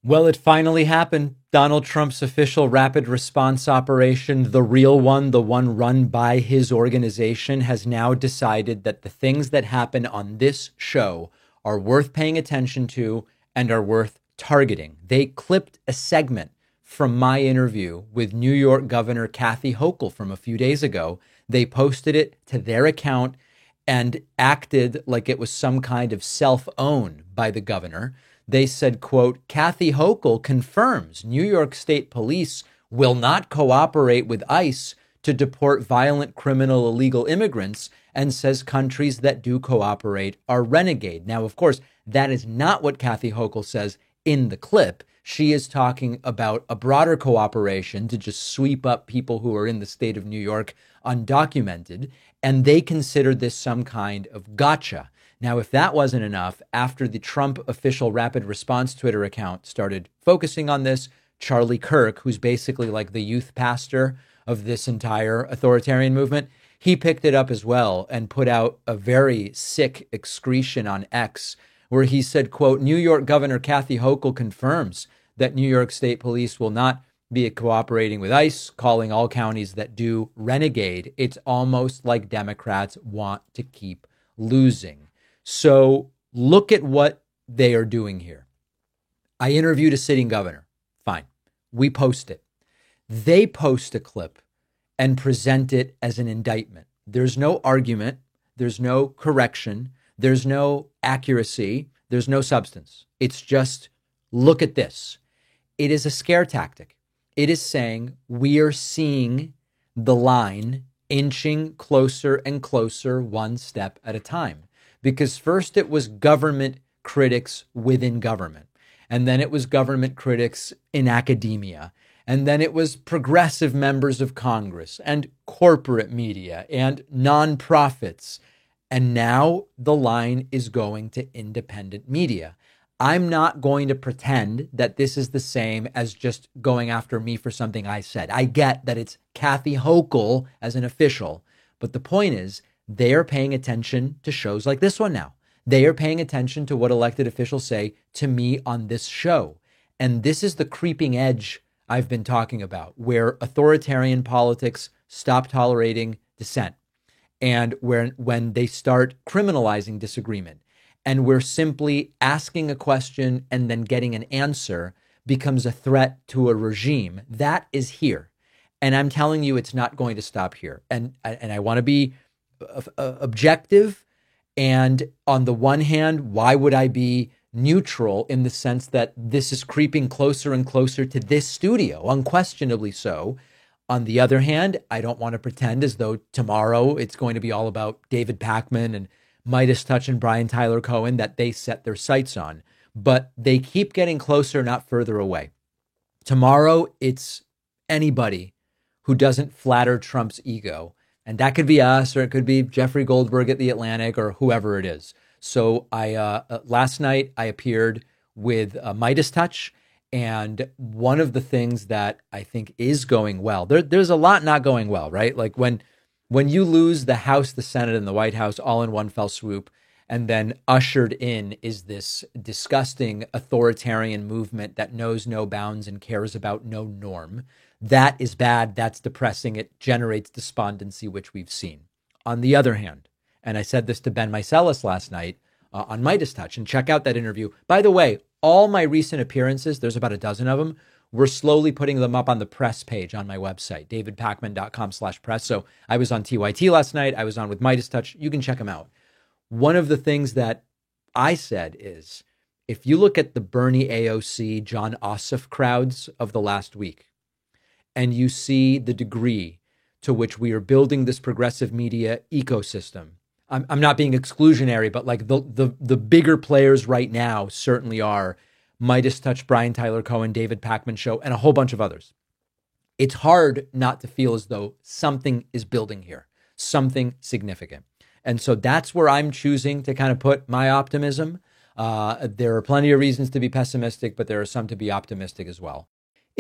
Well, it finally happened. Donald Trump's official rapid response operation, the real one, the one run by his organization, has now decided that the things that happen on this show are worth paying attention to and are worth targeting. They clipped a segment from my interview with New York Governor Kathy Hochul from a few days ago. They posted it to their account and acted like it was some kind of self-own by the governor. They said, quote, Kathy Hochul confirms New York State Police will not cooperate with ICE to deport violent criminal illegal immigrants and says countries that do cooperate are renegade. Now, of course, that is not what Kathy Hochul says in the clip. She is talking about a broader cooperation to just sweep up people who are in the state of New York undocumented, and they consider this some kind of gotcha. Now, if that wasn't enough, after the Trump official rapid response Twitter account started focusing on this, Charlie Kirk, who's basically like the youth pastor of this entire authoritarian movement, he picked it up as well and put out a very sick excretion on X where he said, quote, New York Governor Kathy Hochul confirms that New York State Police will not be cooperating with ICE, calling all counties that do renegade. It's almost like Democrats want to keep losing. So look at what they are doing here. I interviewed a sitting governor. Fine. We post it. They post a clip and present it as an indictment. There's no argument. There's no correction. There's no accuracy. There's no substance. It's just, look at this. It is a scare tactic. It is saying we are seeing the line inching closer and closer one step at a time. Because first it was government critics within government, and then it was government critics in academia, and then it was progressive members of Congress and corporate media and nonprofits. And now the line is going to independent media. I'm not going to pretend that this is the same as just going after me for something I said. I get that it's Kathy Hochul as an official, but the point is, they are paying attention to shows like this one now. They are paying attention to what elected officials say to me on this show. And this is the creeping edge I've been talking about, where authoritarian politics stop tolerating dissent and when they start criminalizing disagreement and where simply asking a question and then getting an answer becomes a threat to a regime. That is here. And I'm telling you, it's not going to stop here. And I want to be objective. And on the one hand, why would I be neutral in the sense that this is creeping closer and closer to this studio, unquestionably so. On the other hand, I don't want to pretend as though tomorrow it's going to be all about David Pakman and Midas Touch and Brian Tyler Cohen that they set their sights on. But they keep getting closer, not further away. Tomorrow, it's anybody who doesn't flatter Trump's ego. And that could be us, or it could be Jeffrey Goldberg at The Atlantic, or whoever it is. So last night I appeared with Midas Touch, and one of the things that I think is going well, there's a lot not going well, right? Like when you lose the House, the Senate, and the White House all in one fell swoop, and then ushered in is this disgusting authoritarian movement that knows no bounds and cares about no norm. That is bad. That's depressing. It generates despondency, which we've seen. On the other hand, and I said this to Ben Meiselas last night on Midas Touch, and check out that interview. By the way, all my recent appearances, there's about a dozen of them, we're slowly putting them up on the press page on my website, davidpakman.com/press. So I was on TYT last night. I was on with Midas Touch. You can check them out. One of the things that I said is, if you look at the Bernie AOC, John Ossoff crowds of the last week, and you see the degree to which we are building this progressive media ecosystem. I'm not being exclusionary, but like the bigger players right now certainly are Midas Touch, Brian Tyler Cohen, David Pakman Show, and a whole bunch of others. It's hard not to feel as though something is building here, something significant. And so that's where I'm choosing to kind of put my optimism. There are plenty of reasons to be pessimistic, but there are some to be optimistic as well.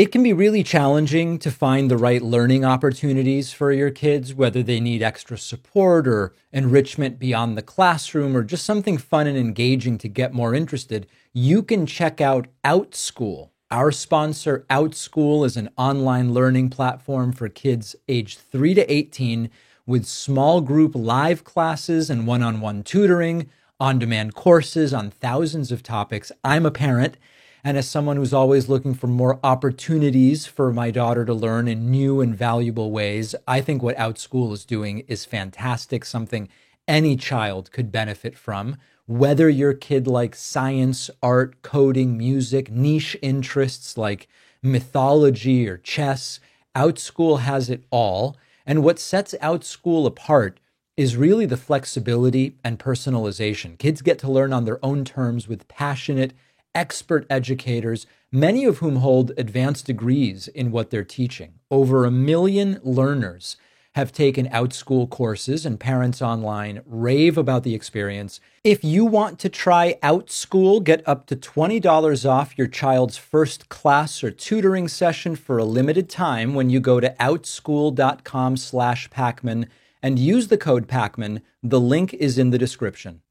It can be really challenging to find the right learning opportunities for your kids, whether they need extra support or enrichment beyond the classroom or just something fun and engaging to get more interested. You can check out OutSchool. Our sponsor, OutSchool, is an online learning platform for kids aged 3 to 18 with small group live classes and one-on-one tutoring, on-demand courses on thousands of topics. I'm a parent, and as someone who's always looking for more opportunities for my daughter to learn in new and valuable ways, I think what OutSchool is doing is fantastic, something any child could benefit from. Whether your kid likes science, art, coding, music, niche interests like mythology or chess, OutSchool has it all. And what sets OutSchool apart is really the flexibility and personalization. Kids get to learn on their own terms with passionate, expert educators, many of whom hold advanced degrees in what they're teaching. Over 1 million learners have taken OutSchool courses, and parents online rave about the experience. If you want to try OutSchool, get up to $20 off your child's first class or tutoring session for a limited time when you go to outschool.com/Pacman and use the code Pacman. The link is in the description.